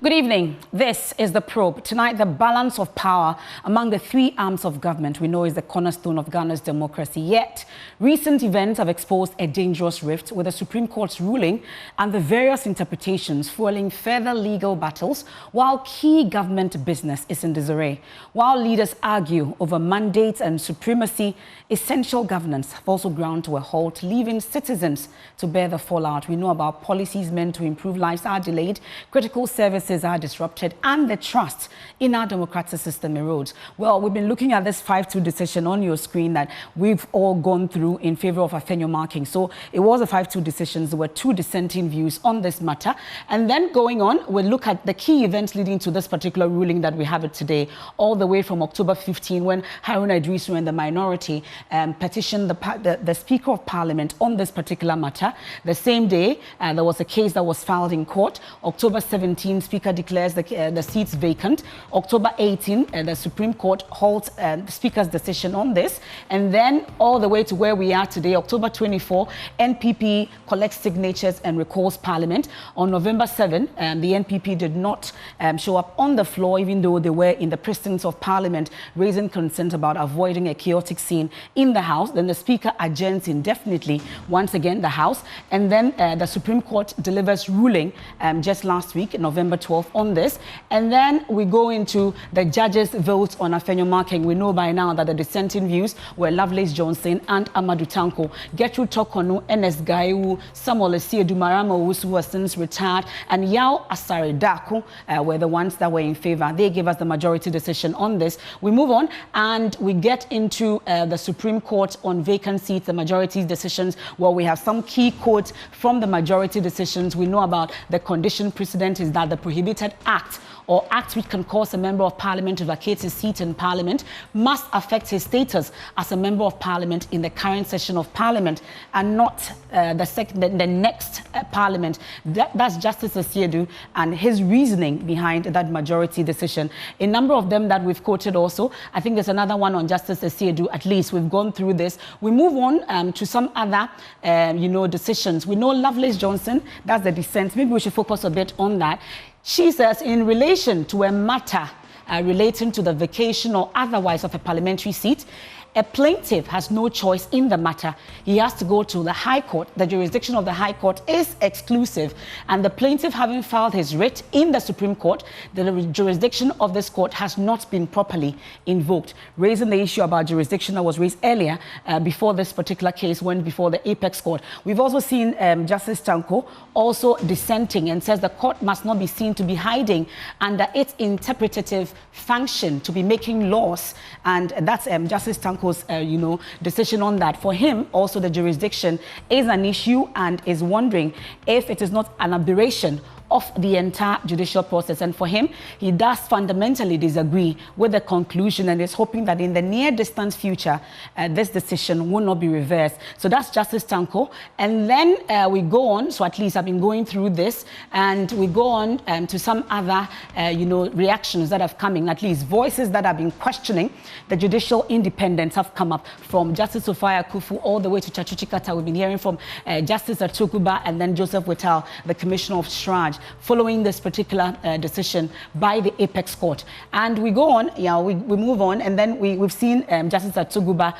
Good evening. This is The Probe. Tonight, the balance of power among the three arms of government we know is the cornerstone of Ghana's democracy. Yet, recent events have exposed a dangerous rift with the Supreme Court's ruling and the various interpretations fueling further legal battles while key government business is in disarray. While leaders argue over mandates and supremacy, essential governance have also ground to a halt, leaving citizens to bear the fallout. We know about policies meant to improve lives are delayed, critical services are disrupted, and the trust in our democratic system erodes. Well, we've been looking at this 5-2 decision on your screen that we've all gone through in favor of Afenyo Marking. So it was a 5-2 decision. There were two dissenting views on this matter. And then going on, we'll look at the key events leading to this particular ruling that we have it today, all the way from October 15, when Haruna Idrisu and the minority petitioned the Speaker of Parliament on this particular matter. The same day, there was a case that was filed in court. October 17, Speaker declares the seats vacant. October 18, the Supreme Court holds the Speaker's decision on this. And then all the way to where we are today, October 24, NPP collects signatures and recalls Parliament. On November 7, the NPP did not show up on the floor, even though they were in the precincts of Parliament, raising concerns about avoiding a chaotic scene in the House. Then the Speaker adjourns indefinitely, once again, the House. And then the Supreme Court delivers ruling just last week, November 12th, on this. And then we go into the judges' votes on Afenyo Marking. We know by now that the dissenting views were Lovelace Johnson and Amadou Tanko. Gertrude Tokonu, Enes Gaiwu, Samuel Asiedu Marama Owusu, who has since retired, and Yao Asare Daku were the ones that were in favor. They gave us the majority decision on this. We move on and we get into the Supreme Court on vacant seats, the majority decisions, where we have some key quotes from the majority decisions. We know about the condition precedent is that the prohibited act or act which can cause a member of parliament to vacate his seat in parliament must affect his status as a member of parliament in the current session of parliament and not the next parliament. That's Justice Asiedu and his reasoning behind that majority decision. A number of them that we've quoted also. I think there's another one on Justice Asiedu. At least we've gone through this. We move on to some other, decisions. We know Lovelace Johnson, that's the dissent. Maybe we should focus a bit on that. She says in relation to a matter relating to the vacation or otherwise of a parliamentary seat, a plaintiff has no choice in the matter. He has to go to the High Court. The jurisdiction of the High Court is exclusive, and the plaintiff having filed his writ in the Supreme Court, the jurisdiction of this court has not been properly invoked, raising the issue about jurisdiction that was raised earlier before this particular case went before the Apex Court. We've also seen Justice Tanko also dissenting and says the court must not be seen to be hiding under its interpretative function to be making laws, and that's Justice Tanko's decision on that. For him, also the jurisdiction is an issue and is wondering if it is not an aberration of the entire judicial process. And for him, he does fundamentally disagree with the conclusion and is hoping that in the near distant future, this decision will not be reversed. So that's Justice Tanko. And then we go on, so at least I've been going through this, and we go on to some other, reactions that have come in, at least voices that have been questioning the judicial independence have come up from Justice Sophia Kufu all the way to Chachu Chikata. We've been hearing from Justice Atukuba and then Joseph Whittal, the Commissioner of Shraj, following this particular decision by the Apex Court. And we go on, we move on, and then we've seen Justice Atuguba,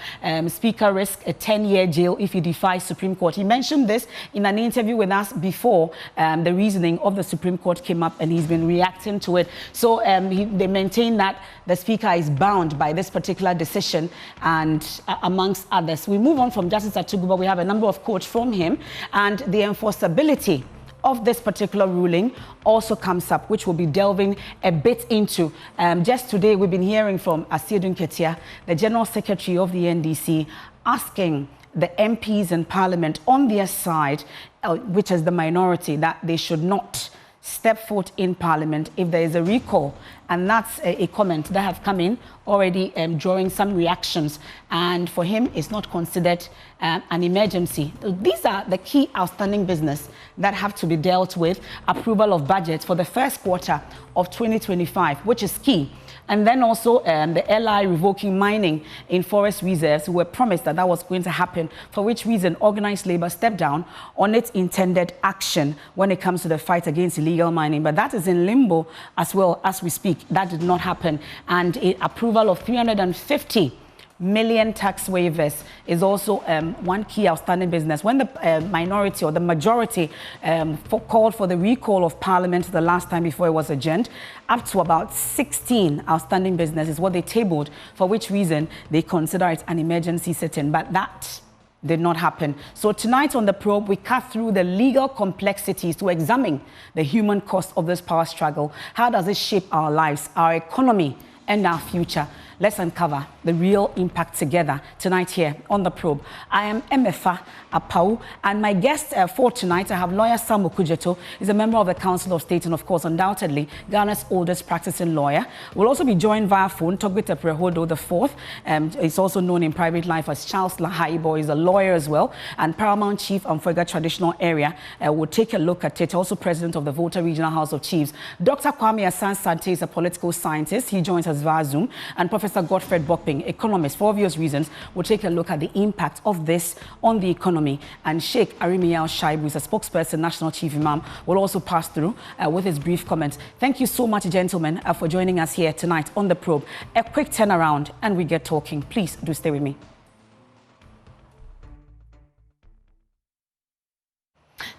Speaker risk a 10-year jail if he defies Supreme Court. He mentioned this in an interview with us before the reasoning of the Supreme Court came up, and he's been reacting to it. So they maintain that the Speaker is bound by this particular decision, and amongst others. We move on from Justice Atuguba. We have a number of quotes from him, and the enforceability of this particular ruling also comes up, which we'll be delving a bit into. Just today, we've been hearing from Asiedu Nketia, the General Secretary of the NDC, asking the MPs in Parliament on their side, which is the minority, that they should not step foot in Parliament if there is a recall. And that's a comment that have come in already drawing some reactions. And for him, it's not considered an emergency. These are the key outstanding business that have to be dealt with. Approval of budget for the first quarter of 2025, which is key. And then also the LI revoking mining in forest reserves. We were promised that that was going to happen, for which reason organized labor stepped down on its intended action when it comes to the fight against illegal mining. But that is in limbo as well as we speak. That did not happen. And approval of 350 million tax waivers is also one key outstanding business. When the minority or the majority called for the recall of Parliament the last time before it was adjourned, up to about 16 outstanding business is what they tabled, for which reason they consider it an emergency sitting. But that did not happen. So tonight on The Probe, we cut through the legal complexities to examine the human cost of this power struggle. How does it shape our lives, our economy, and our future? Let's uncover the real impact together tonight here on The Probe. I am Emefa Apau, and my guest for tonight, I have lawyer Samuel Okudzeto. He's a member of the Council of State and, of course, undoubtedly Ghana's oldest practicing lawyer. We'll also be joined via phone, Togbite Prehodo IV. He's also known in private life as Charles Lahaibo. He's a lawyer as well, and Paramount Chief Amfrega Traditional Area. We'll take a look at it. Also president of the Volta Regional House of Chiefs. Dr. Kwame Asante is a political scientist. He joins us via Zoom. And Professor Godfred Bokping, economist, for obvious reasons, will take a look at the impact of this on the economy. And Sheikh Arimiao Shaibu is a spokesperson, National Chief Imam, will also pass through with his brief comments. Thank you so much, gentlemen, for joining us here tonight on The Probe. A quick turnaround and we get talking. Please do stay with me.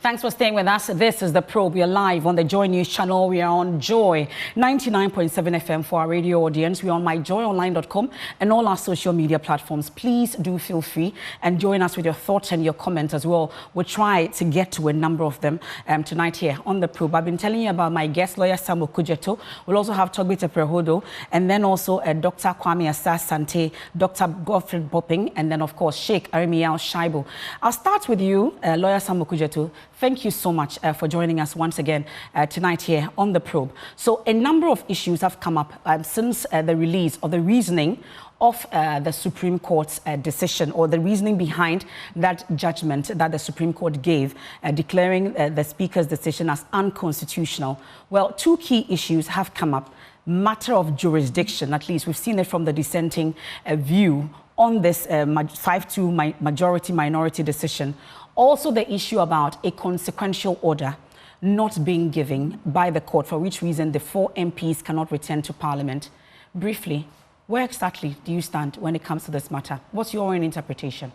Thanks for staying with us. This is The Probe. We are live on the Joy News channel. We are on Joy 99.7 FM for our radio audience. We are on myjoyonline.com and all our social media platforms. Please do feel free and join us with your thoughts and your comments as well. We'll try to get to a number of them tonight here on The Probe. I've been telling you about my guest, lawyer Samuel Okudzeto. We'll also have Togbite Prehodo, and then also Dr. Kwame Asante, Dr. Godfred Bokping, and then, of course, Sheikh Arimiao Shaibu. I'll start with you, lawyer Samuel Okudzeto. Thank you so much for joining us once again tonight here on The Probe. So a number of issues have come up since the release of the reasoning of the Supreme Court's decision, or the reasoning behind that judgment that the Supreme Court gave, declaring the Speaker's decision as unconstitutional. Well, two key issues have come up. Matter of jurisdiction, at least we've seen it from the dissenting view on this 5-2 majority-minority decision. Also, the issue about a consequential order not being given by the court, for which reason the 4 MPs cannot return to Parliament. Briefly, where exactly do you stand when it comes to this matter? What's your own interpretation?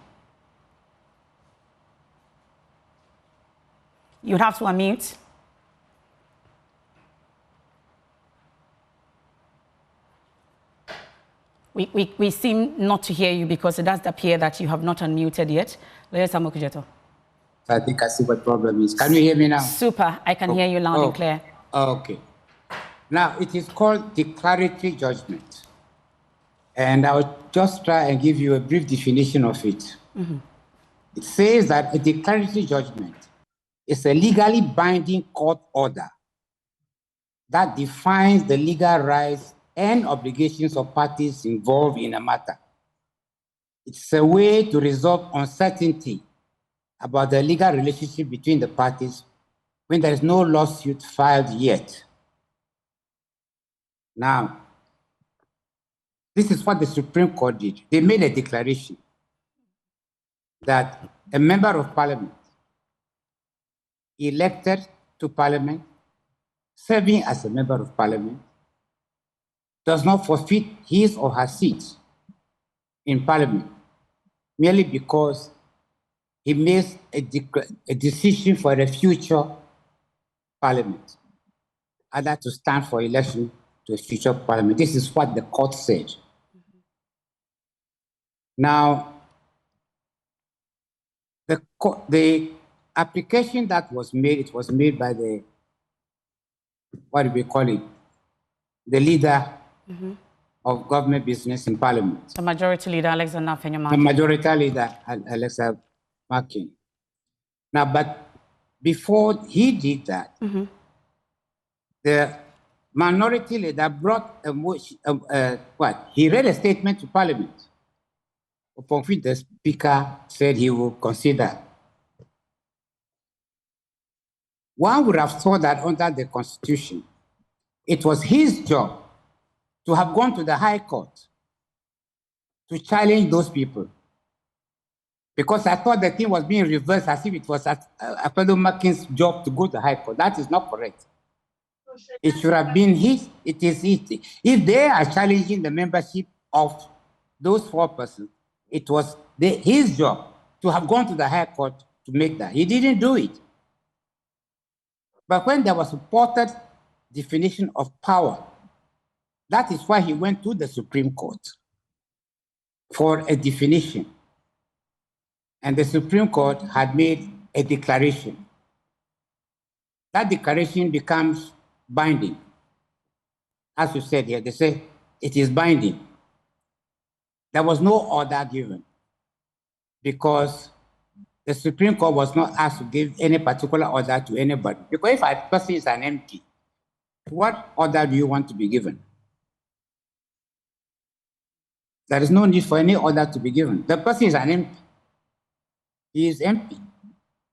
You'd have to unmute. We seem not to hear you because it does appear that you have not unmuted yet. Lawyer Samuel Okudzeto. I think I see what the problem is. Can you hear me now? Super. I can hear you loud and clear. Okay. Now, it is called declaratory judgment. And I'll just try and give you a brief definition of it. Mm-hmm. It says that a declaratory judgment is a legally binding court order that defines the legal rights and obligations of parties involved in a matter. It's a way to resolve uncertainty about the legal relationship between the parties when there is no lawsuit filed yet. Now, this is what the Supreme Court did. They made a declaration that a member of Parliament elected to Parliament, serving as a member of Parliament, does not forfeit his or her seat in Parliament merely because he makes a decision for a future Parliament, either to stand for election to a future Parliament. This is what the court said. Mm-hmm. Now, the application that was made, it was made by the, what do we call it, the leader mm-hmm. of government business in Parliament. The majority leader, Alexander Afenyo-Markin. The majority leader, Alexander Markin. Now, but before he did that, mm-hmm. the minority leader brought a motion, he read a statement to Parliament, upon which the Speaker said he will consider. One would have thought that under the Constitution, it was his job to have gone to the High Court to challenge those people. Because I thought the thing was being reversed as if it was Alfredo Makin's job to go to the High Court. That is not correct. It should have been his, it is his. If they are challenging the membership of those 4 persons, it was his job to have gone to the High Court to make that. He didn't do it. But when there was a reported definition of power, that is why he went to the Supreme Court for a definition. And the Supreme Court had made a declaration. That declaration becomes binding. As you said here, they say it is binding. There was no order given because the Supreme Court was not asked to give any particular order to anybody. Because if a person is an MP, what order do you want to be given? There is no need for any order to be given. The person is an MP. He is MP.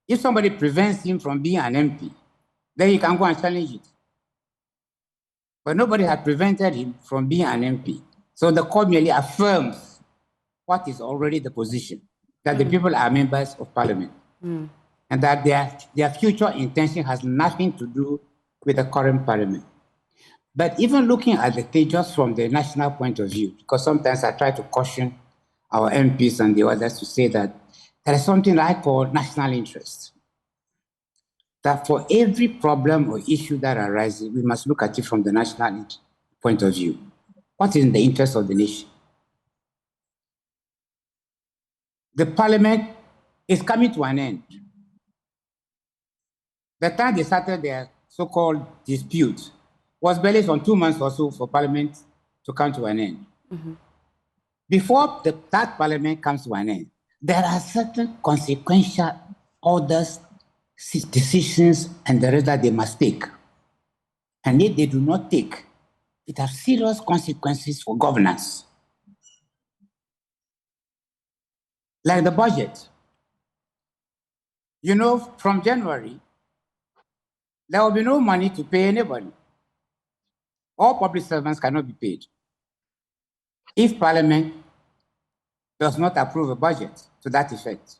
If somebody prevents him from being an MP, then he can go and challenge it. But nobody had prevented him from being an MP. So the court merely affirms what is already the position, that the people are members of parliament, and that their future intention has nothing to do with the current parliament. But even looking at the thing just from the national point of view, because sometimes I try to caution our MPs and the others to say that there is something I call national interest. That for every problem or issue that arises, we must look at it from the national point of view. What is in the interest of the nation? The parliament is coming to an end. The time they started their so-called dispute was barely on 2 months or so for parliament to come to an end. Before that parliament comes to an end, there are certain consequential orders, decisions, and the rest that they must take. And if they do not take, it has serious consequences for governance. Like the budget. You know, from January, there will be no money to pay anybody. All public servants cannot be paid if Parliament does not approve a budget to that effect.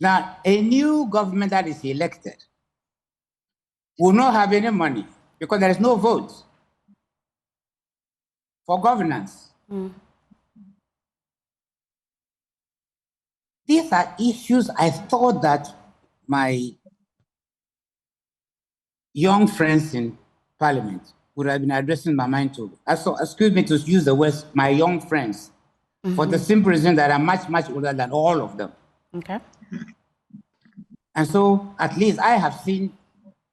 Now, a new government that is elected will not have any money because there is no vote for governance. These are issues I thought that my young friends in Parliament would have been addressing my mind to. So, excuse me to use the words, my young friends, for the simple reason that I'm much, much older than all of them. Okay. And so, at least I have seen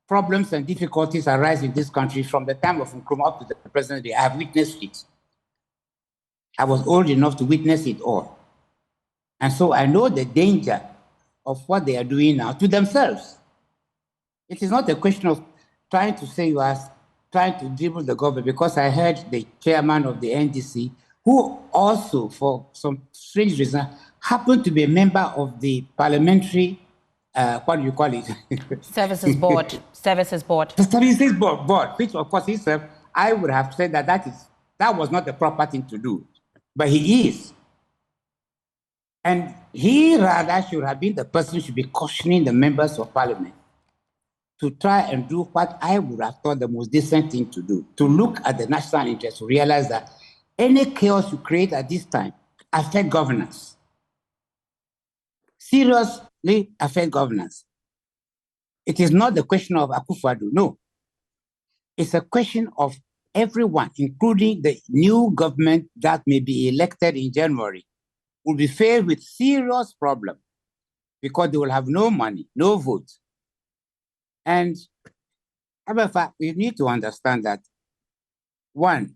problems and difficulties arise in this country from the time of Nkrumah up to the present day. I have witnessed it. I was old enough to witness it all. And so I know the danger of what they are doing now to themselves. It is not a question of trying to say you are trying to dribble the government, because I heard the chairman of the NDC, who also, for some strange reason, happened to be a member of the parliamentary, what do you call it? Services board. Services board. The services board, which of course he said, I would have said that that was not the proper thing to do. But he is. And he rather should have been the person who should be cautioning the members of parliament to try and do what I would have thought the most decent thing to do, to look at the national interest, to realize that any chaos you create at this time affect governance. Seriously affect governance. It is not the question of Akufo-Addo, no. It's a question of everyone, including the new government that may be elected in January, will be faced with serious problems because they will have no money, no vote. And however, we need to understand that, one,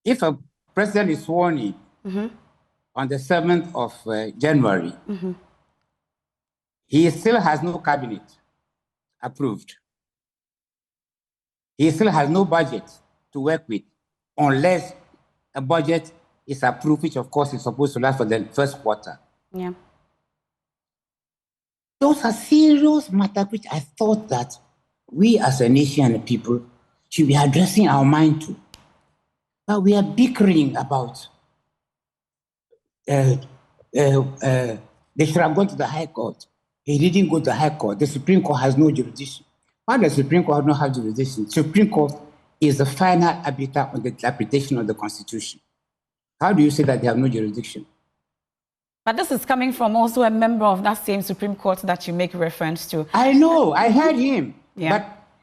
if a president is sworn in on the 7th of January, he still has no cabinet approved. He still has no budget to work with unless a budget is approved, which of course is supposed to last for the first quarter. Yeah. Those are serious matters which I thought that we as a nation and people should be addressing our mind to. But we are bickering about they should have gone to the High Court. He didn't go to the High Court. The Supreme Court has no jurisdiction. Why does the Supreme Court not have jurisdiction? The Supreme Court is the final arbiter on the interpretation of the Constitution. How do you say that they have no jurisdiction? But this is coming from also a member of that same Supreme Court that you make reference to. I know, I heard him. Yeah.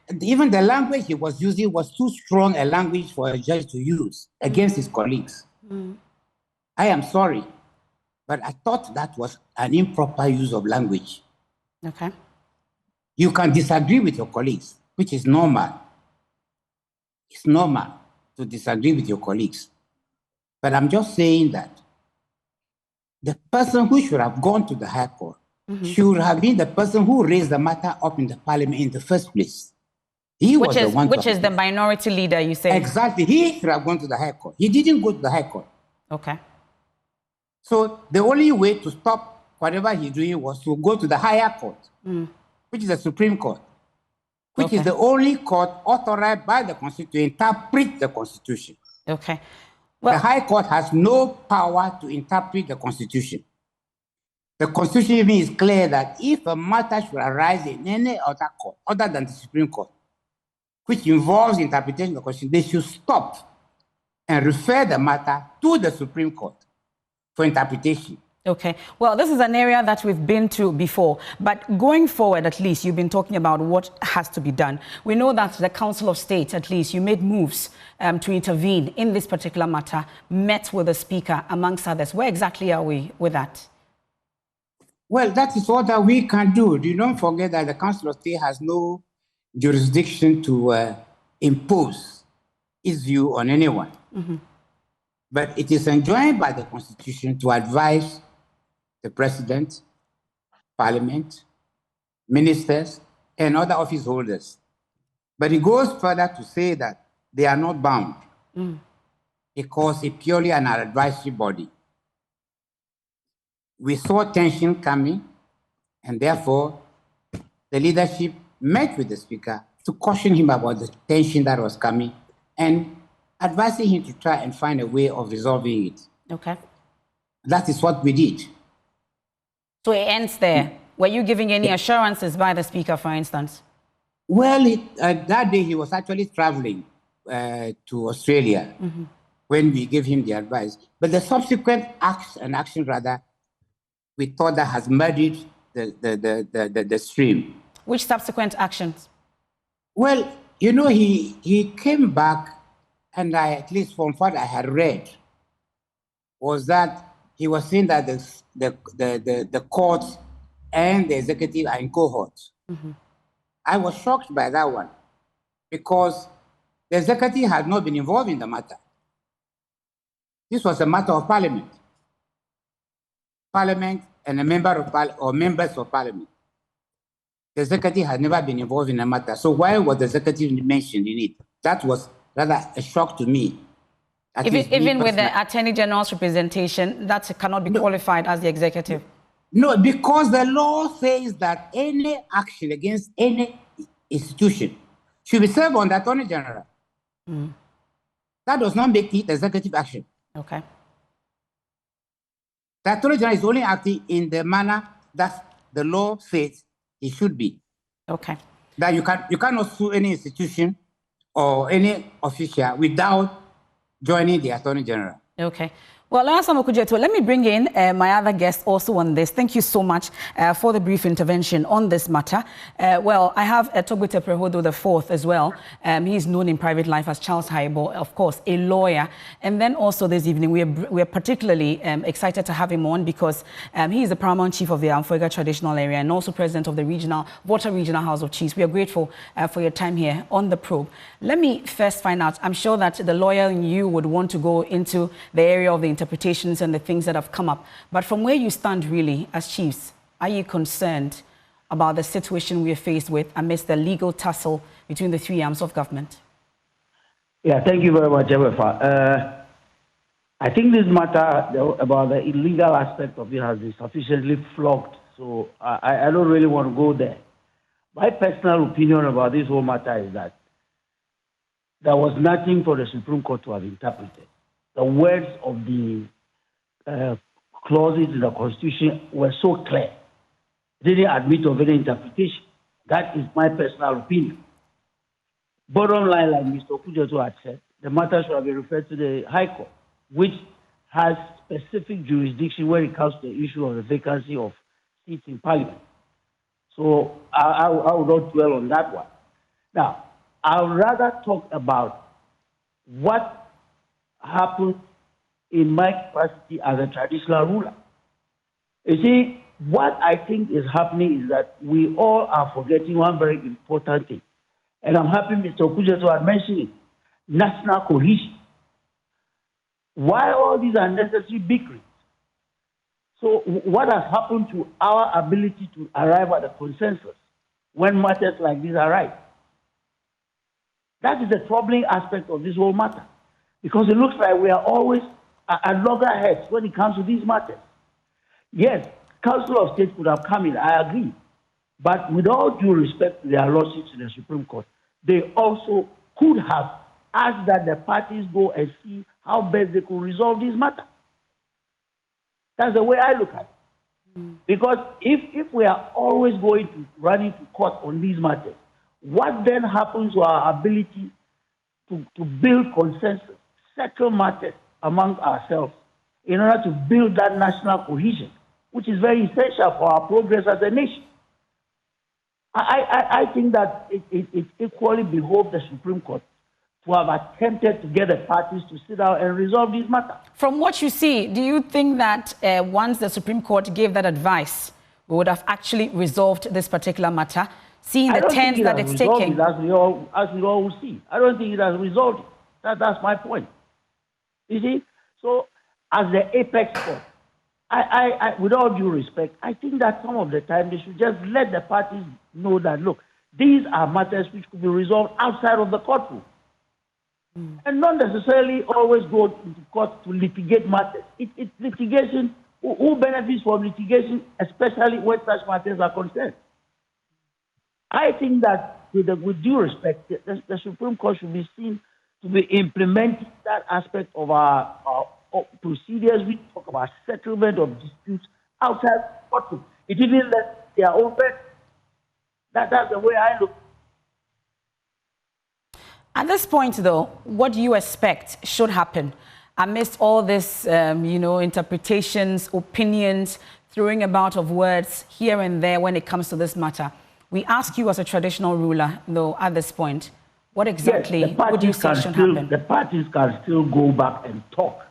But even the language he was using was too strong a language for a judge to use against his colleagues. I am sorry, but I thought that was an improper use of language. Okay. You can disagree with your colleagues, which is normal. It's normal to disagree with your colleagues. But I'm just saying that the person who should have gone to the High Court should have been the person who raised the matter up in the Parliament in the first place. Which is the minority leader, you say? Exactly. He should have gone to the High Court. He didn't go to the High Court. Okay. So the only way to stop whatever he's doing was to go to the higher court, which is the Supreme Court, which is the only court authorized by the Constitution to interpret the Constitution. Okay. Well, the High Court has no power to interpret the Constitution. The Constitution even is clear that if a matter should arise in any other court other than the Supreme Court, which involves interpretation of the Constitution, they should stop and refer the matter to the Supreme Court for interpretation. Okay. Well, this is an area that we've been to before, but going forward, at least, you've been talking about what has to be done. We know that the Council of State, at least, you made moves to intervene in this particular matter, met with the Speaker, amongst others. Where exactly are we with that? Well, that is all that we can do. You don't forget that the Council of State has no jurisdiction to impose its view on anyone. But it is enjoined by the Constitution to advise the President, Parliament, ministers, and other office holders. But it goes further to say that they are not bound because it's purely an advisory body. We saw tension coming, and therefore the leadership met with the Speaker to caution him about the tension that was coming and advising him to try and find a way of resolving it. Okay. That is what we did. So it ends there. Were you giving any assurances by the Speaker, for instance? Well, that day he was actually traveling to Australia when we gave him the advice. But the subsequent action rather, we thought that has muddied the stream. Which subsequent actions? Well, you know, he came back, and at least from what I had read, was that he was saying that the courts and the executive are in cohorts. I was shocked by that one because the executive had not been involved in the matter. This was a matter of Parliament. Parliament and a member of or members of Parliament. The executive had never been involved in the matter. So why was the executive mentioned in it? That was rather a shock to me. Even with the Attorney General's representation, that cannot be qualified as the executive? No, because the law says that any action against any institution should be served on the Attorney General. That does not make it executive action. Okay. The Attorney General is only acting in the manner that the law says it should be. Okay. That you cannot sue any institution or any official without joining the Attorney General. Okay. Well, let me bring in my other guest also on this. Thank you so much for the brief intervention on this matter. Well, I have Togbite Prehodo IV as well. He's known in private life as Charles Haibo, of course, a lawyer. And then also this evening, we are particularly excited to have him on because he is the paramount chief of the Amfuega traditional area and also president of the Volta Regional House of Chiefs. We are grateful for your time here on The Probe. Let me first find out, I'm sure that the lawyer in you would want to go into the area of the interpretations and the things that have come up. But from where you stand really as chiefs, are you concerned about the situation we are faced with amidst the legal tussle between the three arms of government? Yeah, thank you very much, Ebefa. I think this matter about the illegal aspect of it has been sufficiently flogged, so I don't really want to go there. My personal opinion about this whole matter is that there was nothing for the Supreme Court to have interpreted. The words of the clauses in the Constitution were so clear. They didn't admit of any interpretation. That is my personal opinion. Bottom line, like Mr. Okudzeto had said, the matter should have been referred to the High Court, which has specific jurisdiction when it comes to the issue of the vacancy of seats in Parliament. So I will not dwell on that one. Now, I would rather talk about what happened in my capacity as a traditional ruler. You see, what I think is happening is that we all are forgetting one very important thing. And I'm happy Mr. Okudzeto had mentioned it, national cohesion. Why all these unnecessary bickerings? So what has happened to our ability to arrive at a consensus when matters like this arise? That is the troubling aspect of this whole matter. Because it looks like we are always at loggerheads when it comes to these matters. Yes, Council of State could have come in, I agree. But with all due respect to their lawsuits to the Supreme Court, they also could have asked that the parties go and see how best they could resolve this matter. That's the way I look at it. Because if we are always going to run into court on these matters, what then happens to our ability to build consensus, settle matters among ourselves in order to build that national cohesion, which is very essential for our progress as a nation? I think that it equally behoves the Supreme Court to have attempted to get the parties to sit down and resolve this matter. From what you see, do you think that once the Supreme Court gave that advice, we would have actually resolved this particular matter, seeing the turns that it's taking? As we all will see. I don't think it has resolved it. That's my point. You see? So, as the apex court, I, with all due respect, I think that some of the time they should just let the parties know that, look, these are matters which could be resolved outside of the courtroom. And not necessarily always go into court to litigate matters. It's litigation. Who benefits from litigation, especially when such matters are concerned? I think that, with due respect, the Supreme Court should be seen to be implementing that aspect of our procedures. We talk about settlement of disputes outside courtroom. It even lets their own best. That's the way I look. At this point, though, what do you expect should happen amidst all this, interpretations, opinions, throwing about of words here and there when it comes to this matter? We ask you as a traditional ruler, though, at this point, what exactly would you say should happen? The parties can still go back and talk.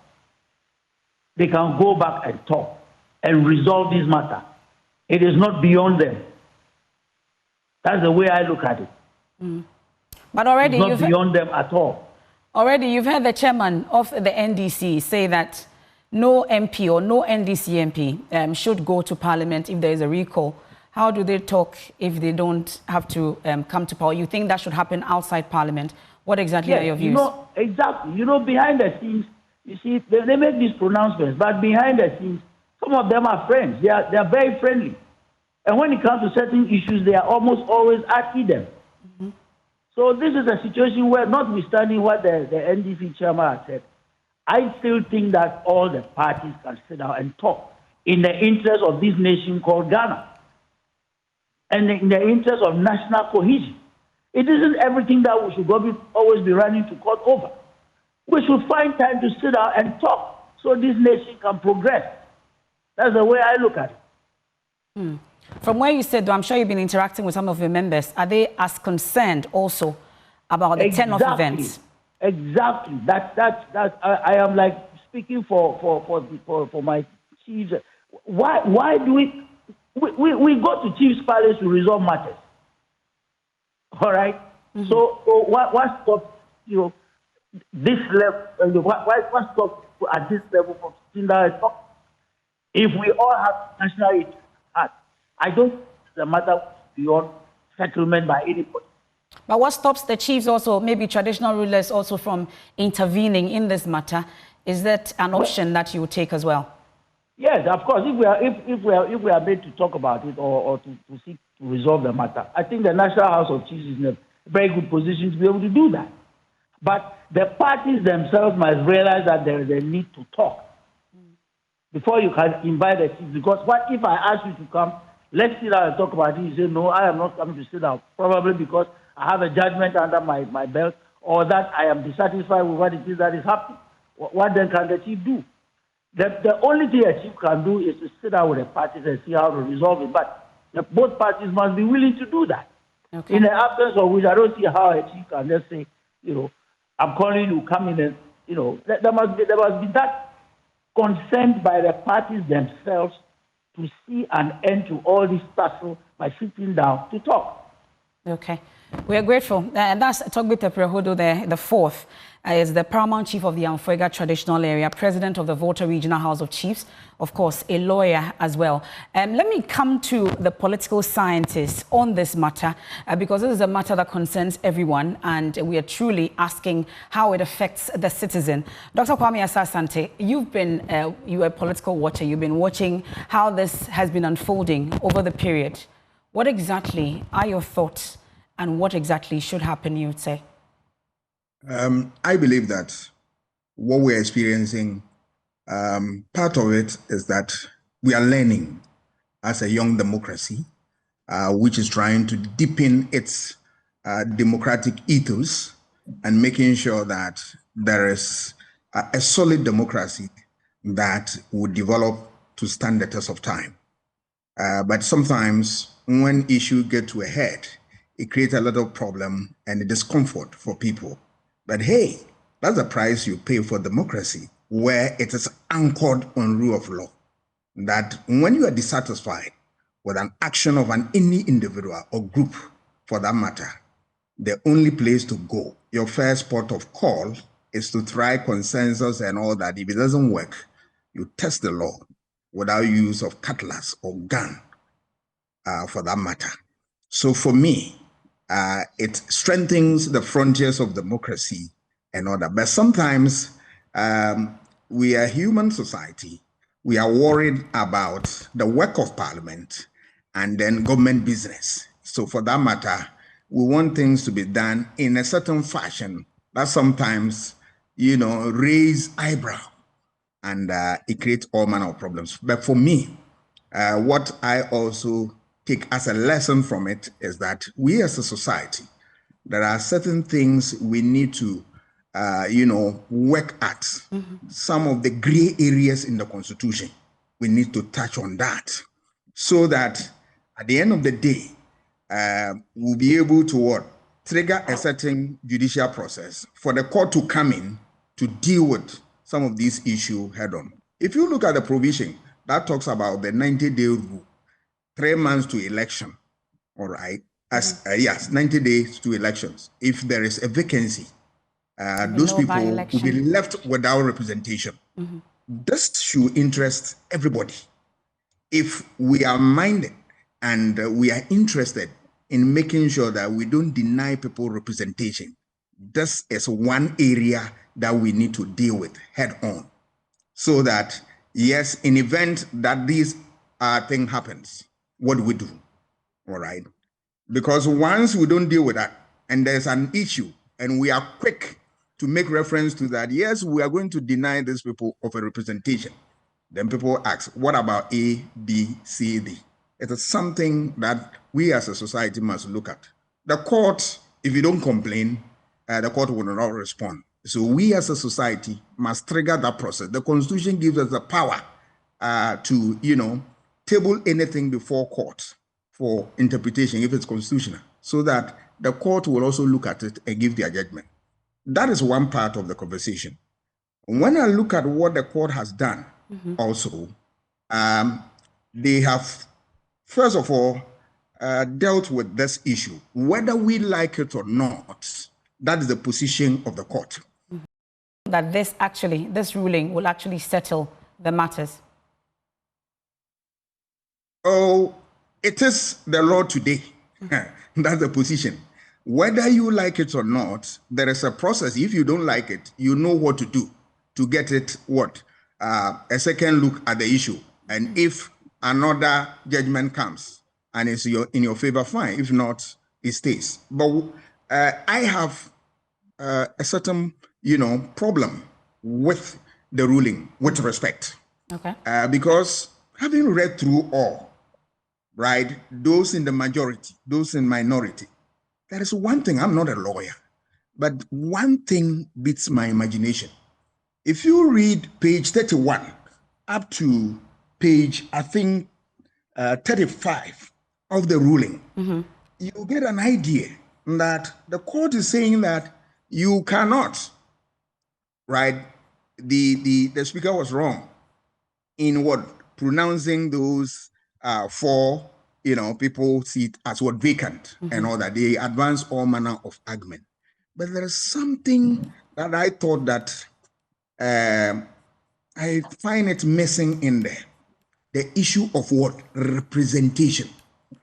They can go back and talk and resolve this matter. It is not beyond them. That's the way I look at it. But already it's not beyond them at all. Already you've heard the chairman of the NDC say that no MP or no NDC MP should go to Parliament if there is a recall. How do they talk if they don't have to come to power? You think that should happen outside Parliament? What exactly are your views? Exactly. Behind the scenes, you see, they make these pronouncements, but behind the scenes, some of them are friends. They are very friendly. And when it comes to certain issues, they are almost always at them. So this is a situation where, notwithstanding what the NDC chairman has said, I still think that all the parties can sit down and talk in the interest of this nation called Ghana and in the interest of national cohesion. It isn't everything that we should always be running to court over. We should find time to sit down and talk so this nation can progress. That's the way I look at it. From where you said, though, I'm sure you've been interacting with some of your members. Are they as concerned also about the turn of events? Exactly. I am like speaking for my chiefs. Why do we go to Chiefs Palace to resolve matters? All right. So what stops this level? What stops at this level from sitting down and talking? If we all have national interest, I don't think the matter beyond settlement by anybody. But what stops the chiefs also, maybe traditional rulers also, from intervening in this matter? Is that an option that you would take as well? Yes, of course. If we are made to talk about it or to seek to resolve the matter, I think the National House of Chiefs is in a very good position to be able to do that. But the parties themselves must realize that there is a need to talk before you can invite the chief. Because what if I ask you to come, let's sit down and talk about it. You say, no, I am not coming to sit down. Probably because I have a judgment under my belt, or that I am dissatisfied with what it is that is happening. What then can the chief do? The only thing a chief can do is to sit down with the parties and see how to resolve it. But both parties must be willing to do that. Okay. In the absence of which, I don't see how a chief can just say, I'm calling you, come in and, there must be that consent by the parties themselves to see an end to all this tussle by sitting down to talk. Okay. We are grateful. That's Togbite Prehodo there, the fourth. Is the paramount chief of the Amfuega traditional area, president of the Volta Regional House of Chiefs, of course, a lawyer as well. Let me come to the political scientists on this matter, because this is a matter that concerns everyone, and we are truly asking how it affects the citizen. Dr. Kwame Asah-Asante, you're a political watcher. You've been watching how this has been unfolding over the period. What exactly are your thoughts, and what exactly should happen, you would say? I believe that what we're experiencing, part of it is that we are learning as a young democracy, which is trying to deepen its democratic ethos and making sure that there is a solid democracy that would develop to stand the test of time. But sometimes when issues get to a head, it creates a lot of problem and a discomfort for people. But hey, that's the price you pay for democracy, where it is anchored on rule of law. That when you are dissatisfied with an action of any individual or group, for that matter, the only place to go, your first port of call, is to try consensus and all that. If it doesn't work, you test the law without use of cutlass or gun, for that matter. So for me, it strengthens the frontiers of democracy and all that. But sometimes we are human society. We are worried about the work of parliament and then government business. So for that matter, we want things to be done in a certain fashion that sometimes, raise eyebrow, and it creates all manner of problems. But for me, what I also take as a lesson from it is that we as a society, there are certain things we need to, work at. Mm-hmm. Some of the gray areas in the Constitution, we need to touch on that so that at the end of the day, we'll be able to trigger a certain judicial process for the court to come in to deal with some of these issues head on. If you look at the provision that talks about the 90-day rule, 3 months to election, all right? Yes, 90 days to elections. If there is a vacancy, those people will be left without representation. Mm-hmm. This should interest everybody. If we are minded and we are interested in making sure that we don't deny people representation, this is one area that we need to deal with head on. So that, yes, in event that this thing happens, what do we do? All right. Because once we don't deal with that and there's an issue and we are quick to make reference to that, yes, we are going to deny these people of a representation. Then people ask, what about A, B, C, D? It is something that we as a society must look at. The court, if you don't complain, the court will not respond. So we as a society must trigger that process. The Constitution gives us the power to, table anything before court for interpretation if it's constitutional, so that the court will also look at it and give their judgment. That is one part of the conversation. When I look at what the court has done, mm-hmm. also, they have, first of all, dealt with this issue. Whether we like it or not, that is the position of the court. Mm-hmm. That this ruling will actually settle the matters. Oh, it is the law today. That's the position. Whether you like it or not, there is a process. If you don't like it, you know what to do to get it, a second look at the issue. And if another judgment comes and it's in your favor, fine. If not, it stays. But I have a certain, problem with the ruling with respect. Okay. Because having read through all, right, those in the majority, those in minority, there is one thing, I'm not a lawyer, but one thing beats my imagination. If you read page 31 up to page, I think, 35 of the ruling, you get an idea that the court is saying that you cannot, right? The speaker was wrong in what pronouncing those four, people seat as what vacant and all that. They advance all manner of argument. But there is something that I thought that I find it missing in there. The issue of what? Representation.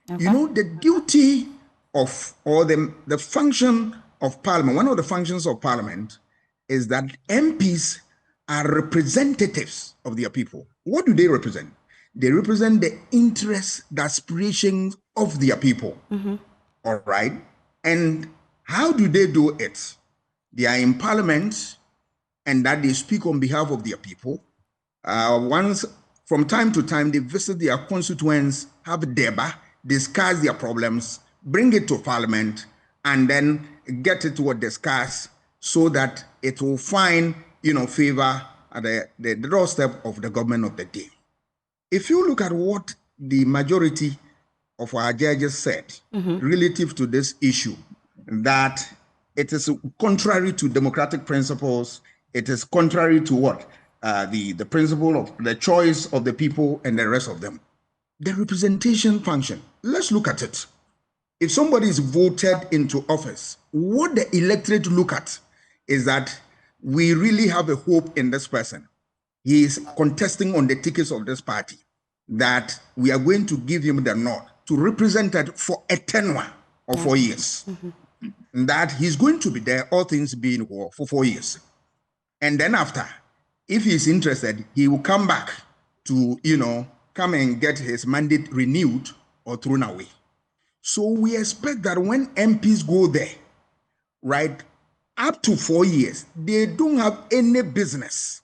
Okay. The duty of, or the function of Parliament, one of the functions of Parliament is that MPs are representatives of their people. What do they represent? They represent the interests, the aspirations of their people. All right? And how do they do it? They are in Parliament and that they speak on behalf of their people. Once, from time to time, they visit their constituents, have a debate, discuss their problems, bring it to Parliament, and then get it to discuss so that it will find, favor at the doorstep of the government of the day. If you look at what the majority of our judges said relative to this issue, that it is contrary to democratic principles, it is contrary to what? The principle of the choice of the people and the rest of them. The representation function, let's look at it. If somebody is voted into office, what the electorate look at is that we really have a hope in this person. He is contesting on the tickets of this party, that we are going to give him the nod to represent it for a tenure of 4 years. That he's going to be there, all things being equal, for 4 years. And then after, if he's interested, he will come back to, come and get his mandate renewed or thrown away. So we expect that when MPs go there, right, up to 4 years, they don't have any business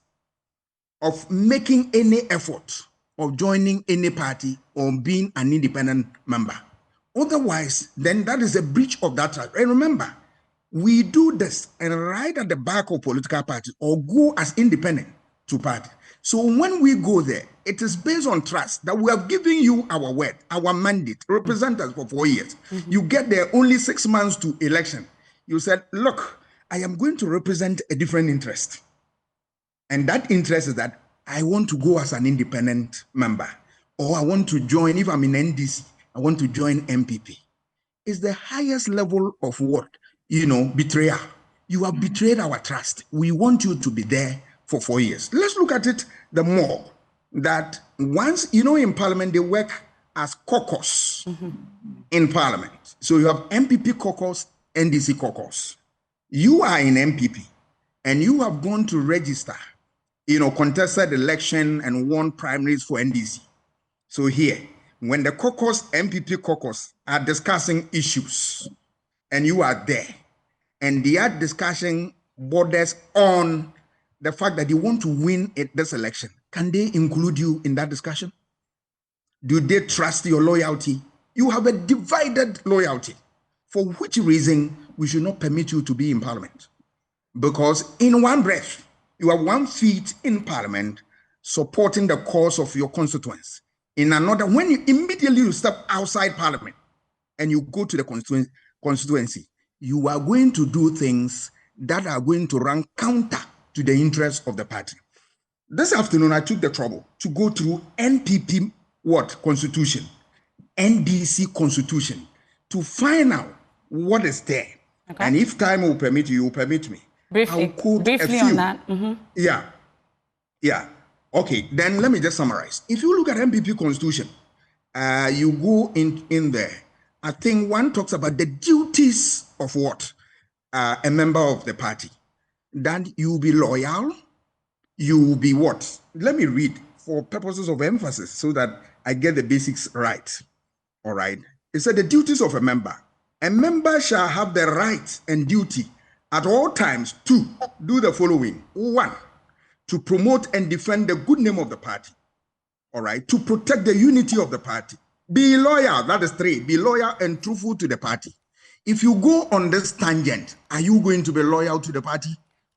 of making any effort of joining any party or being an independent member. Otherwise, then that is a breach of that trust. And remember, we do this and right at the back of political parties or go as independent to party. So when we go there, it is based on trust that we have given you our word, our mandate, represent us for 4 years. You get there only 6 months to election. You said, look, I am going to represent a different interest. And that interest is that I want to go as an independent member, or I want to join, if I'm in NDC, I want to join MPP. It's the highest level of what? Betrayal. You have betrayed our trust. We want you to be there for 4 years. Let's look at it the more that once, in Parliament, they work as caucus in Parliament. So you have MPP caucus, NDC caucus. You are in MPP and you have gone to register, contested election and won primaries for NDC. So here, when the caucus, MPP caucus, are discussing issues and you are there and their discussion borders on the fact that they want to win this election, can they include you in that discussion? Do they trust your loyalty? You have a divided loyalty, for which reason we should not permit you to be in Parliament. Because in one breath, you have 1 feet in Parliament supporting the cause of your constituents. In another, when you immediately step outside Parliament and you go to the constituency, you are going to do things that are going to run counter to the interests of the party. This afternoon, I took the trouble to go through NPP constitution, NDC constitution, to find out what is there. Okay. And if time will permit you will permit me. Briefly on that. Yeah. Okay, then let me just summarize. If you look at NPP constitution, you go in there. I think one talks about the duties of what? A member of the party. That you will be loyal, you will be what? Let me read for purposes of emphasis so that I get the basics right. All right. It said the duties of a member. A member shall have the right and duty at all times. 2, do the following. 1, to promote and defend the good name of the party. All right. To protect the unity of the party. Be loyal. That is 3. Be loyal and truthful to the party. If you go on this tangent, are you going to be loyal to the party?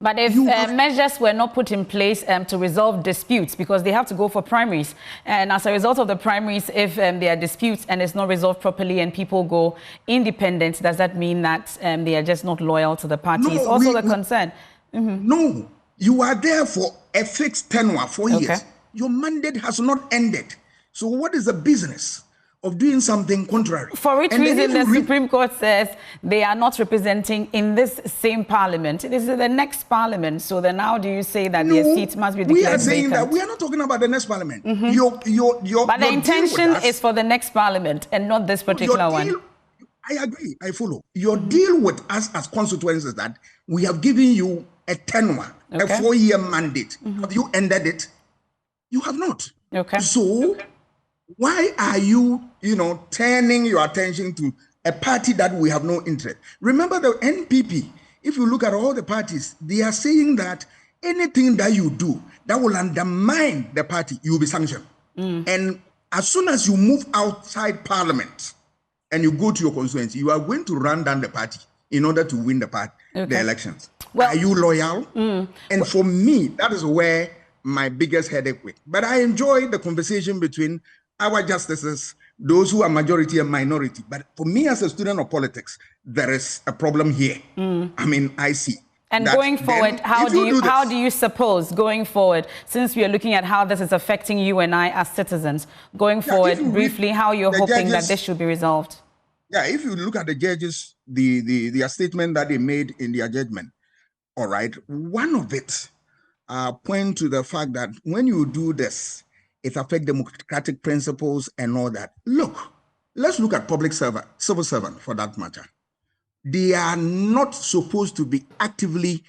But if measures were not put in place to resolve disputes, because they have to go for primaries, and as a result of the primaries, if there are disputes and it's not resolved properly and people go independent, does that mean that they are just not loyal to the party? No, it's also the concern. No, you are there for a fixed tenure, 4 years. Your mandate has not ended. So what is the business of doing something contrary? For which reason the Supreme Court says they are not representing in this same parliament. This is the next parliament. So then how do you say that their seats must be declared We are saying vacant? that we are not talking about the next parliament. But the intention is for the next parliament and not this particular one. I agree. I follow. Your deal with us as constituents is that we have given you a tenure, a 4-year mandate. Have you ended it? You have not. So why are you, turning your attention to a party that we have no interest? Remember the NPP, if you look at all the parties, they are saying that anything that you do that will undermine the party, you will be sanctioned. And as soon as you move outside parliament and you go to your constituency, you are going to run down the party in order to win the elections. Well, are you loyal? And for me, that is where my biggest headache with. But I enjoy the conversation between our justices, those who are majority and minority. But for me as a student of politics, there is a problem here. I mean, I see. And going forward, how do you suppose, going forward, since we are looking at how this is affecting you and I as citizens, going forward, briefly, how you're hoping that this should be resolved? Yeah, if you look at the judges, their statement that they made in their judgment, all right, one of it point to the fact that when you do this, it affects democratic principles and all that. Look, let's look at public servant, civil servant for that matter. They are not supposed to be actively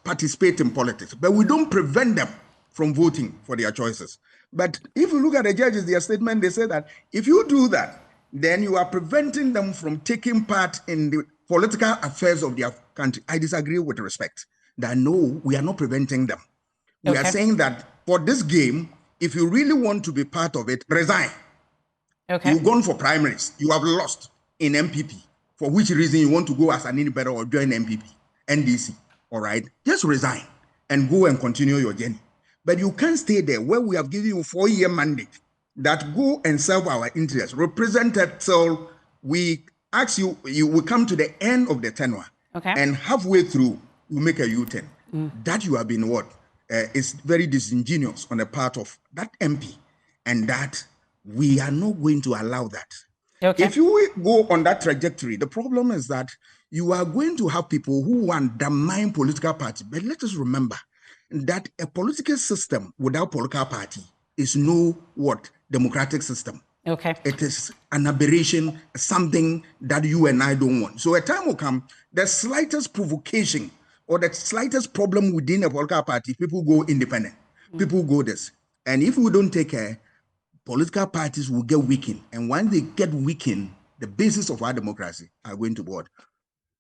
participate in politics, but we don't prevent them from voting for their choices. But if you look at the judges, their statement, they say that if you do that, then you are preventing them from taking part in the political affairs of their country. I disagree with respect. That no, we are not preventing them. We are saying that for this game, if you really want to be part of it, resign. You've gone for primaries. You have lost in MPP. For which reason you want to go as an independent or join MPP, NDC, all right? Just resign and go and continue your journey. But you can't stay there where we have given you a 4-year mandate that go and serve our interests, represented till we ask you, you will come to the end of the tenure. And halfway through, you make a U-turn. That you have been is very disingenuous on the part of that MP, and that we are not going to allow that. If you go on that trajectory, the problem is that you are going to have people who undermine political party. But let us remember that a political system without political party is no democratic system. It is an aberration, something that you and I don't want. So a time will come, the slightest provocation or the slightest problem within a political party, people go independent. People go this. And if we don't take care, political parties will get weakened. And when they get weakened, the basis of our democracy are going to be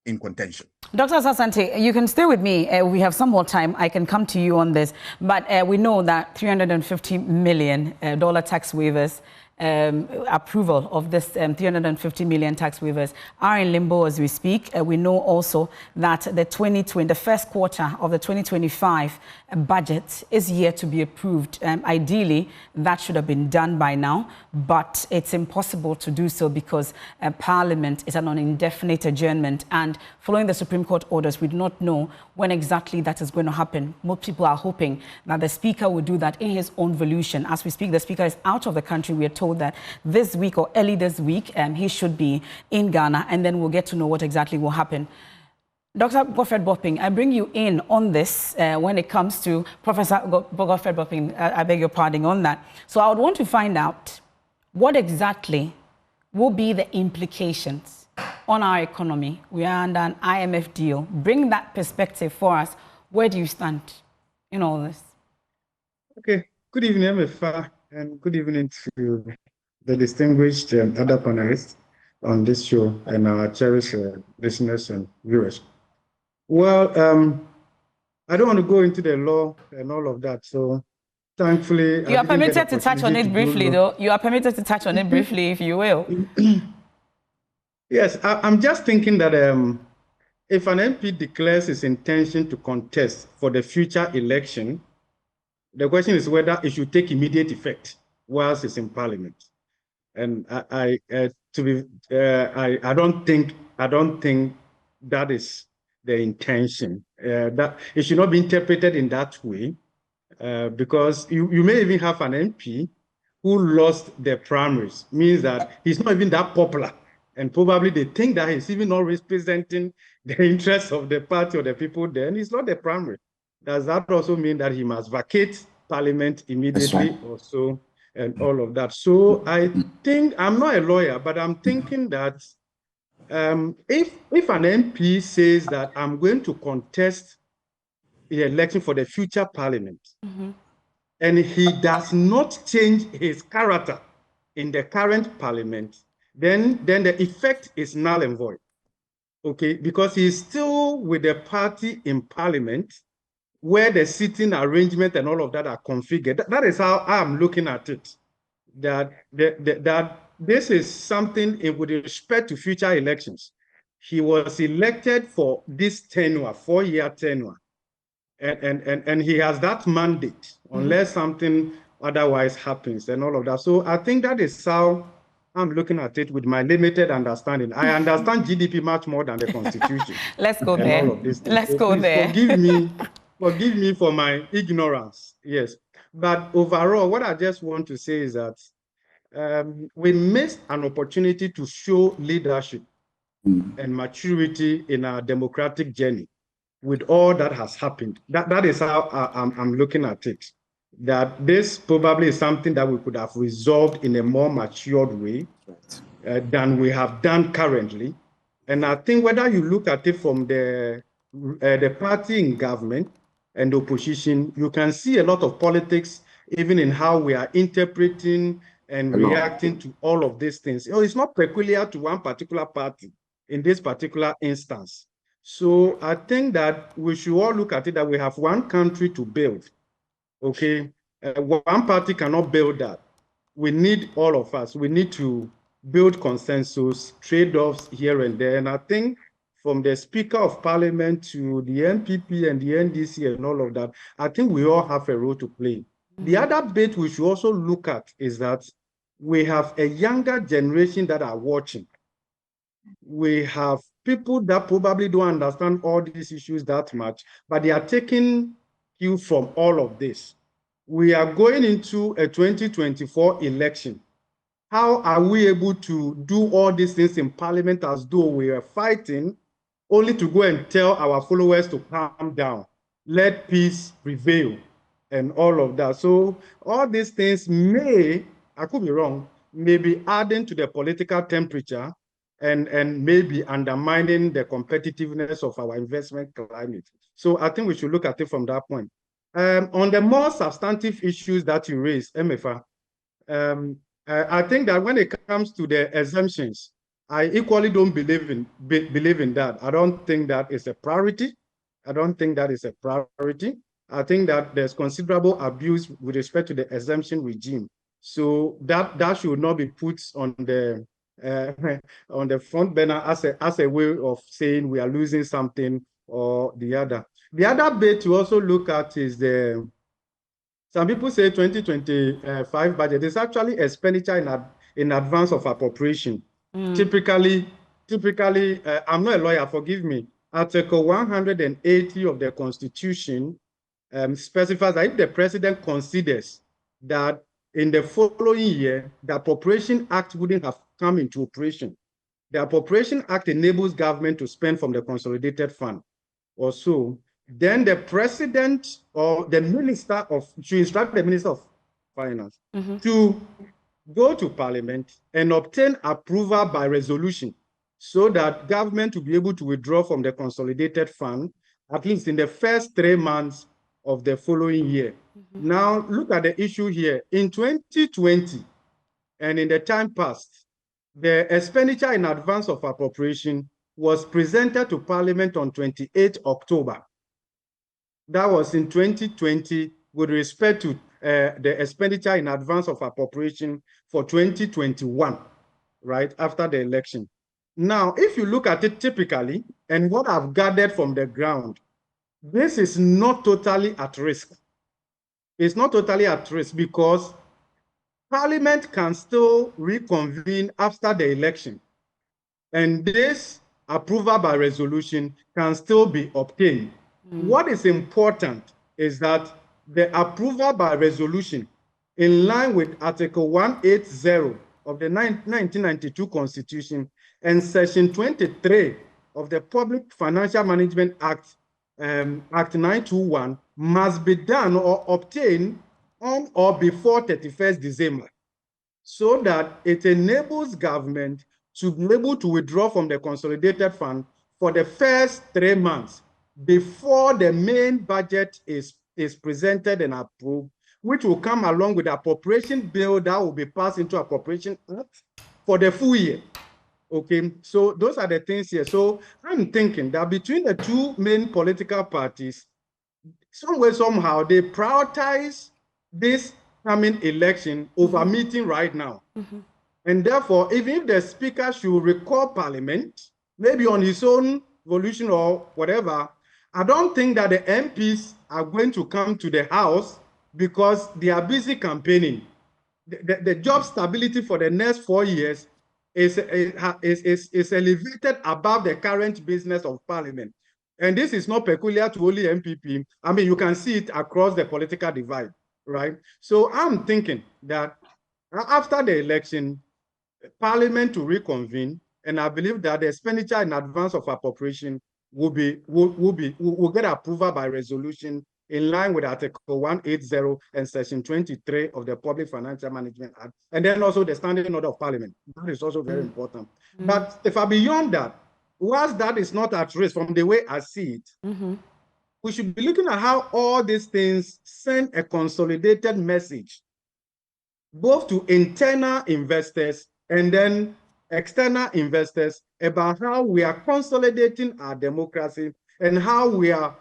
in contention. Dr. Asante, you can stay with me. We have some more time. I can come to you on this. But we know that $350 million tax waivers, approval of this 350 million tax waivers are in limbo as we speak. We know also that the first quarter of the 2025 budget is yet to be approved. Ideally, that should have been done by now, but it's impossible to do so because Parliament is on an indefinite adjournment, and following the Supreme Court orders, we do not know when exactly that is going to happen. Most people are hoping that the Speaker will do that in his own volution. As we speak, the Speaker is out of the country. We are told that this week or early this week, he should be in Ghana, and then we'll get to know what exactly will happen. Dr. Godfred Bopping, I bring you in on this when it comes to Professor Godfred Bopping. I beg your pardon on that. So I would want to find out what exactly will be the implications on our economy. We are under an IMF deal. Bring that perspective for us. Where do you stand in all this? Okay. Good evening, MFA, and good evening to the distinguished other panelists on this show and our cherished listeners and viewers. Well, I don't want to go into the law and all of that. So thankfully, You I are didn't get permitted to touch on opportunity it to do briefly, law. though. You are permitted to touch on it briefly, if you will. Yes, I'm just thinking that if an MP declares his intention to contest for the future election, the question is whether it should take immediate effect whilst it's in Parliament. And I don't think that is the intention. That it should not be interpreted in that way, because you may even have an MP who lost the primaries, means that he's not even that popular, and probably they think that he's even not representing the interests of the party or the people there, and it's not the primary. Does that also mean that he must vacate Parliament immediately or so? And all of that. So I think, I'm not a lawyer, but I'm thinking that if an MP says that I'm going to contest the election for the future Parliament, and he does not change his character in the current Parliament, then the effect is null and void. Okay, because he's still with the party in Parliament, where the sitting arrangement and all of that are configured. That is how I'm looking at it. That this is something with respect to future elections. He was elected for this tenure, 4-year tenure, and he has that mandate unless something otherwise happens and all of that. So I think that is how I'm looking at it with my limited understanding. I understand GDP much more than the Constitution. Let's go and there. All of this. Let's so go please there. Forgive me for my ignorance. Yes. But overall, what I just want to say is that we missed an opportunity to show leadership and maturity in our democratic journey with all that has happened. That is how I'm looking at it. That this probably is something that we could have resolved in a more matured way than we have done currently. And I think whether you look at it from the party in government and the opposition, you can see a lot of politics even in how we are interpreting and reacting to all of these things. It's not peculiar to one particular party in this particular instance. So I think that we should all look at it that we have one country to build. Okay, one party cannot build that. We need all of us. We need to build consensus, trade-offs here and there. And I think from the Speaker of Parliament to the NPP and the NDC and all of that, I think we all have a role to play. The other bit we should also look at is that we have a younger generation that are watching. We have people that probably don't understand all these issues that much, but they are taking cue from all of this. We are going into a 2024 election. How are we able to do all these things in Parliament as though we are fighting, only to go and tell our followers to calm down, let peace prevail, and all of that? So all these things may, I could be wrong, may be adding to the political temperature and maybe undermining the competitiveness of our investment climate. So I think we should look at it from that point. On the more substantive issues that you raised, MFA, I think that when it comes to the exemptions, I equally don't believe in that. I don't think that is a priority. I don't think that is a priority. I think that there's considerable abuse with respect to the exemption regime. So that should not be put on the front burner as a way of saying we are losing something or the other. The other bit to also look at is some people say 2025 budget is actually expenditure in advance of appropriation. Typically, I'm not a lawyer, forgive me. Article 180 of the Constitution specifies that if the president considers that in the following year, the Appropriation Act wouldn't have come into operation, the Appropriation Act enables government to spend from the consolidated fund or so. Then the president or the minister should instruct the minister of finance to go to Parliament and obtain approval by resolution so that government will be able to withdraw from the consolidated fund at least in the first 3 months of the following year. Now, look at the issue here. In 2020 and in the time past, the expenditure in advance of appropriation was presented to Parliament on 28 October. That was in 2020 with respect to the expenditure in advance of appropriation for 2021, right, after the election. Now, if you look at it typically, and what I've gathered from the ground, this is not totally at risk. It's not totally at risk because Parliament can still reconvene after the election. And this approval by resolution can still be obtained. What is important is that the approval by resolution, in line with Article 180 of the 1992 Constitution and Section 23 of the Public Financial Management Act, Act 921, must be done or obtained on or before 31st December, so that it enables government to be able to withdraw from the consolidated fund for the first 3 months before the main budget is presented and approved, which will come along with the appropriation bill that will be passed into appropriation act for the full year. Okay, so those are the things here. So I'm thinking that between the two main political parties, some way, somehow, they prioritize this coming election over meeting right now. And therefore, even if the speaker should recall Parliament, maybe on his own volition or whatever, I don't think that the MPs are going to come to the House because they are busy campaigning. The job stability for the next 4 years is elevated above the current business of Parliament. And this is not peculiar to only MPP. I mean, you can see it across the political divide, right? So I'm thinking that after the election, Parliament to reconvene, and I believe that the expenditure in advance of appropriation will get approval by resolution in line with Article 180 and Section 23 of the Public Financial Management Act, and then also the Standing Order of Parliament. That is also very important. But if beyond that, whilst that is not at risk from the way I see it, we should be looking at how all these things send a consolidated message, both to internal investors and then external investors, about how we are consolidating our democracy and how we are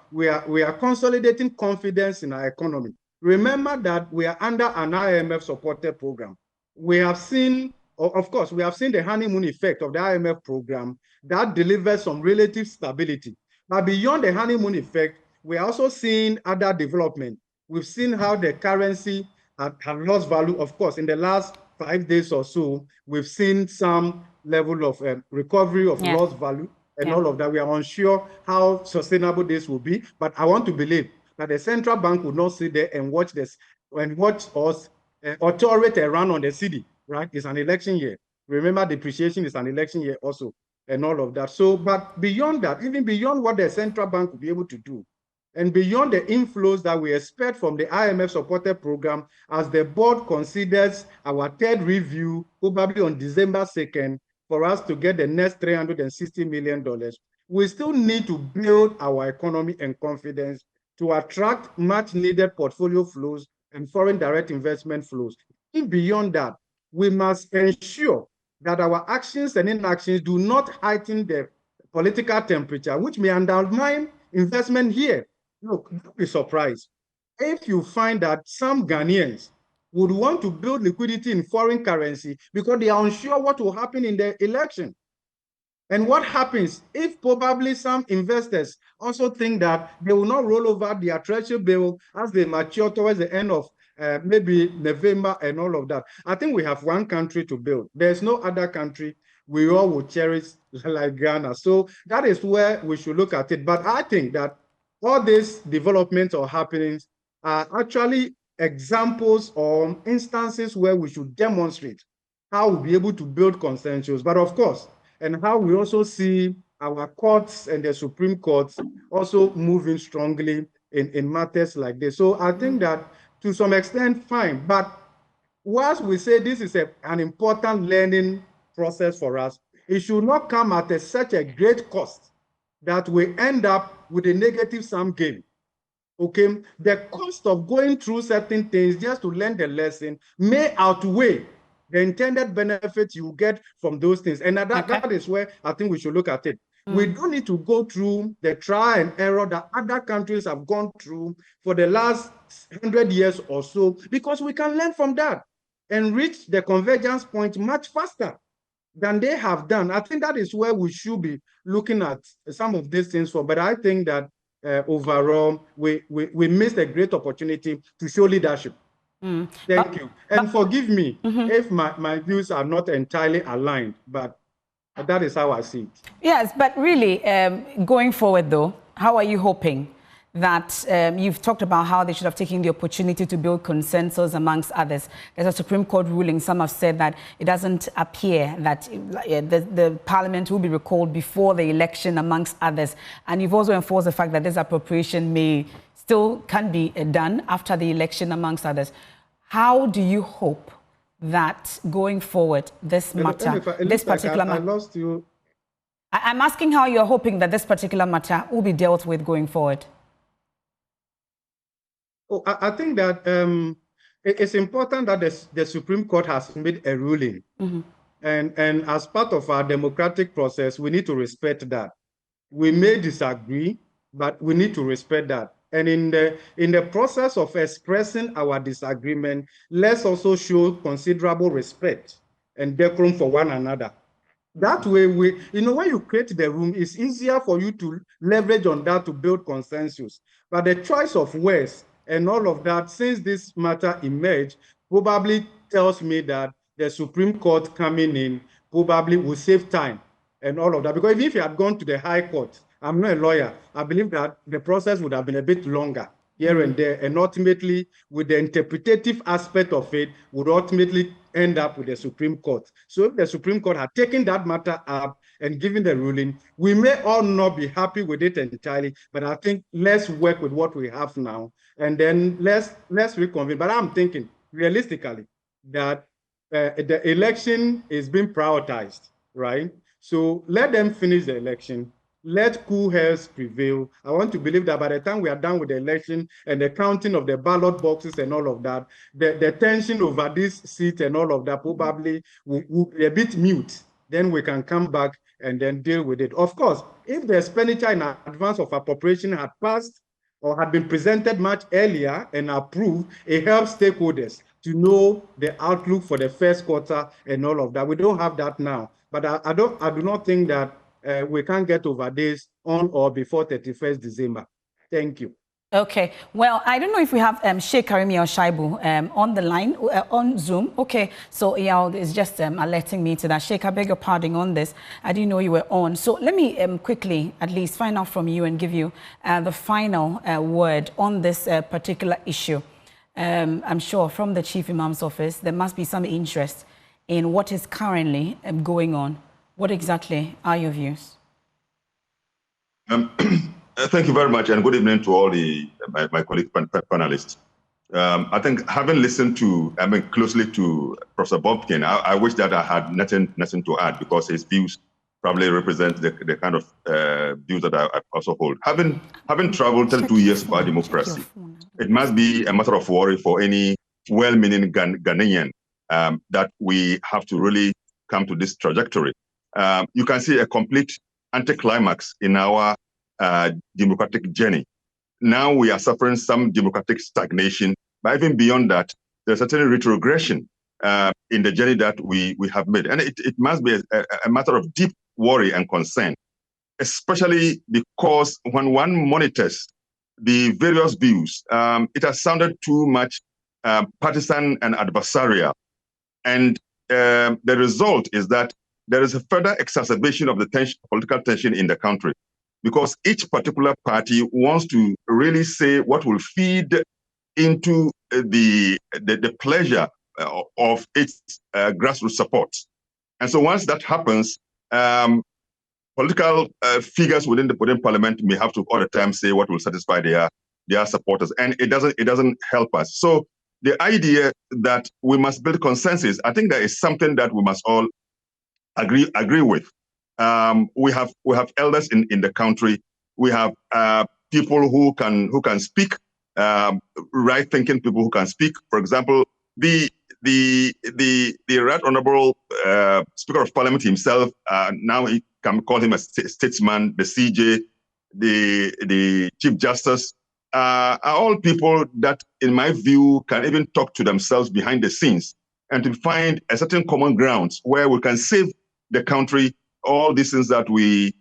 consolidating confidence in our economy. Remember that we are under an IMF-supported program. We have seen, of course, we have seen the honeymoon effect of the IMF program that delivers some relative stability. But beyond the honeymoon effect, we are also seeing other development. We've seen how the currency have lost value. Of course, in the last 5 days or so, we've seen some level of recovery of lost value and all of that. We are unsure how sustainable this will be, but I want to believe that the central bank will not sit there and watch this and watch us authority run on the city, right? It's an election year. Remember, depreciation is an election year also, and all of that. So, but beyond that, even beyond what the central bank will be able to do, and beyond the inflows that we expect from the IMF-supported program, as the board considers our third review, probably on December 2nd, for us to get the next $360 million, we still need to build our economy and confidence to attract much-needed portfolio flows and foreign direct investment flows. And beyond that, we must ensure that our actions and inactions do not heighten the political temperature, which may undermine investment here. Look, don't be surprised if you find that some Ghanaians would want to build liquidity in foreign currency because they are unsure what will happen in the election. And what happens if probably some investors also think that they will not roll over their treasury bill as they mature towards the end of maybe November and all of that. I think we have one country to build. There's no other country we all will cherish like Ghana. So that is where we should look at it. But I think that all these developments or happenings are actually examples or instances where we should demonstrate how we'll be able to build consensus. But of course, and how we also see our courts and the Supreme Court also moving strongly in matters like this. So I think that to some extent, fine. But whilst we say this is an important learning process for us, it should not come at such a great cost that we end up with a negative sum game. Okay, the cost of going through certain things just to learn the lesson may outweigh the intended benefits you get from those things. And that is where I think we should look at it. We don't need to go through the trial and error that other countries have gone through for the last 100 years or so, because we can learn from that and reach the convergence point much faster than they have done. I think that is where we should be looking at some of these things for. But I think that overall, we missed a great opportunity to show leadership. Thank you. And forgive me if my views are not entirely aligned, but that is how I see it. Yes, but really, going forward though, how are you hoping that you've talked about how they should have taken the opportunity to build consensus amongst others? There's a Supreme Court ruling. Some have said that it doesn't appear that the parliament will be recalled before the election amongst others. And you've also enforced the fact that this appropriation can be done after the election amongst others. How do you hope that going forward, this matter, this particular matter... I lost you. I'm asking how you're hoping that this particular matter will be dealt with going forward. Oh, I think that it's important that the Supreme Court has made a ruling. And as part of our democratic process, we need to respect that. We may disagree, but we need to respect that. And in the process of expressing our disagreement, let's also show considerable respect and decorum for one another. That way, when you create the room, it's easier for you to leverage on that to build consensus. But the choice of words and all of that, since this matter emerged, probably tells me that the Supreme Court coming in probably will save time and all of that. Because if you had gone to the High Court, I'm not a lawyer, I believe that the process would have been a bit longer here and there, and ultimately, with the interpretative aspect of it, would ultimately end up with the Supreme Court. So if the Supreme Court had taken that matter up and given the ruling, we may all not be happy with it entirely, but I think let's work with what we have now, and then let's reconvene. But I'm thinking, realistically, that the election is being prioritized, right? So let them finish the election. Let cool heads prevail. I want to believe that by the time we are done with the election and the counting of the ballot boxes and all of that, the tension over this seat and all of that probably will be a bit mute. Then we can come back and then deal with it. Of course, if the expenditure in advance of appropriation had passed or had been presented much earlier and approved, it helps stakeholders to know the outlook for the first quarter and all of that. We don't have that now. But I do not think that we can't get over this on or before 31st December. Thank you. Okay. Well, I don't know if we have Sheikh Karimi or Shaibu on the line, on Zoom. Okay. So, yeah, it's just alerting me to that. Sheikh, I beg your pardon on this. I didn't know you were on. So let me quickly at least find out from you and give you the final word on this particular issue. I'm sure from the Chief Imam's office, there must be some interest in what is currently going on. What exactly are your views? Thank you very much, and good evening to all my colleague panelists. I think having listened closely to Professor Bobkin, I wish that I had nothing to add, because his views probably represent the kind of views that I also hold. Having traveled 32 years by democracy, it must be a matter of worry for any well-meaning Ghanaian that we have to really come to this trajectory. You can see a complete anticlimax in our democratic journey. Now we are suffering some democratic stagnation, but even beyond that, there's certainly retrogression in the journey that we have made. And it must be a matter of deep worry and concern, especially because when one monitors the various views, it has sounded too much partisan and adversarial. And the result is that there is a further exacerbation of the political tension in the country, because each particular party wants to really say what will feed into the pleasure of its grassroots support. And so once that happens, political figures within parliament may have to all the time say what will satisfy their supporters, and it doesn't help us. So the idea that we must build consensus, I think that is something that we must all agree with. We have elders in the country. We have people who can speak, right-thinking people who can speak. For example, the Right Honorable Speaker of Parliament himself now he can call him a statesman, the CJ, the Chief Justice, are all people that, in my view, can even talk to themselves behind the scenes and to find a certain common ground where we can save the country, all these things that we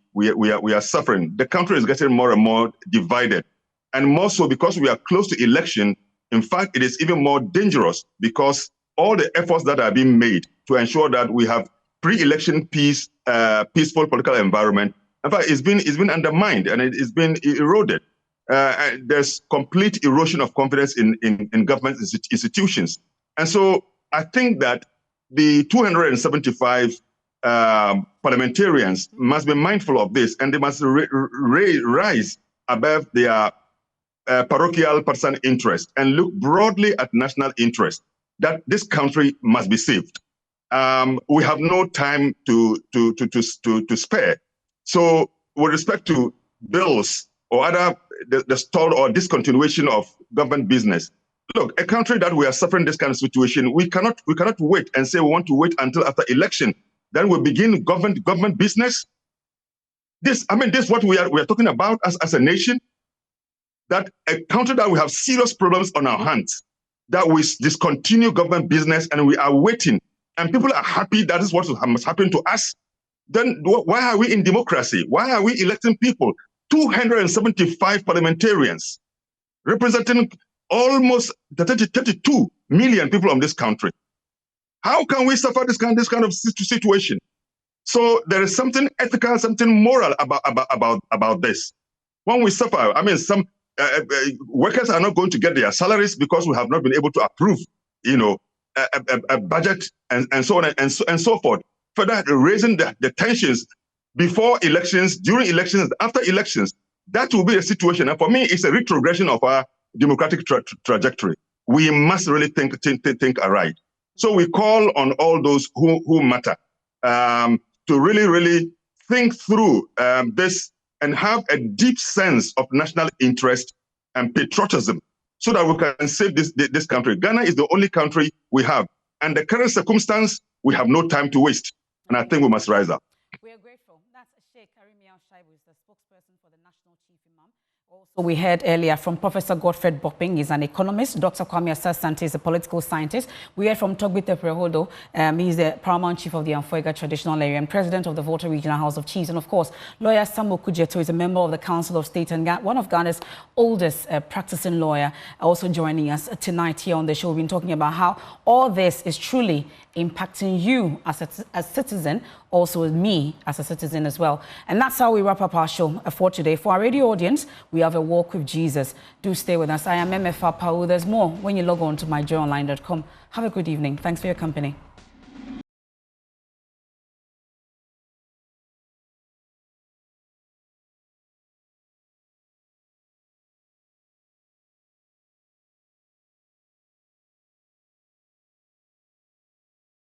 are suffering. The country is getting more and more divided. And more so because we are close to election. In fact, it is even more dangerous because all the efforts that are being made to ensure that we have pre-election peaceful political environment, in fact, it's been undermined and it's been eroded. There's complete erosion of confidence in government institutions. And so I think that the 275 parliamentarians must be mindful of this, and they must rise above their parochial partisan interest and look broadly at national interest, that this country must be saved. We have no time to spare. So with respect to bills or other, the stall or discontinuation of government business, look, a country that we are suffering this kind of situation, we cannot wait and say we want to wait until after election. Then we begin government business. This is what we are talking about as a nation. That a country that we have serious problems on our hands, that we discontinue government business and we are waiting, and people are happy that is what must happen to us. Then why are we in democracy? Why are we electing people? 275 parliamentarians representing almost 32 million people in this country. How can we suffer this kind of situation? So there is something ethical, something moral about this. When we suffer, some workers are not going to get their salaries because we have not been able to approve, a budget and so on and so forth. Further raising the tensions before elections, during elections, after elections, that will be a situation. And for me, it's a retrogression of our democratic trajectory. We must really think aright. So we call on all those who matter to really think through this and have a deep sense of national interest and patriotism so that we can save this country. Ghana is the only country we have. And the current circumstance, we have no time to waste. And I think we must rise up. We are grateful. That's Sheikh Karimi Al-Shaibu, the spokesperson for the National Chief Imam. Also, we heard earlier from Professor Godfred Bokpin. He's an economist. Dr. Kwame Asah-Sante is a political scientist. We heard from Togbite Prehodo. He's the paramount chief of the Amfoiga Traditional Area and president of the Volta Regional House of Chiefs. And of course, lawyer Samuel Kujeto is a member of the Council of State and one of Ghana's oldest practicing lawyer, also joining us tonight here on the show. We've been talking about how all this is truly impacting you as a citizen, also me as a citizen as well. And that's how we wrap up our show for today. For our radio audience, we have a walk with Jesus. Do stay with us. I am MFA Pau. There's more when you log on to myjoyonline.com. Have a good evening. Thanks for your company.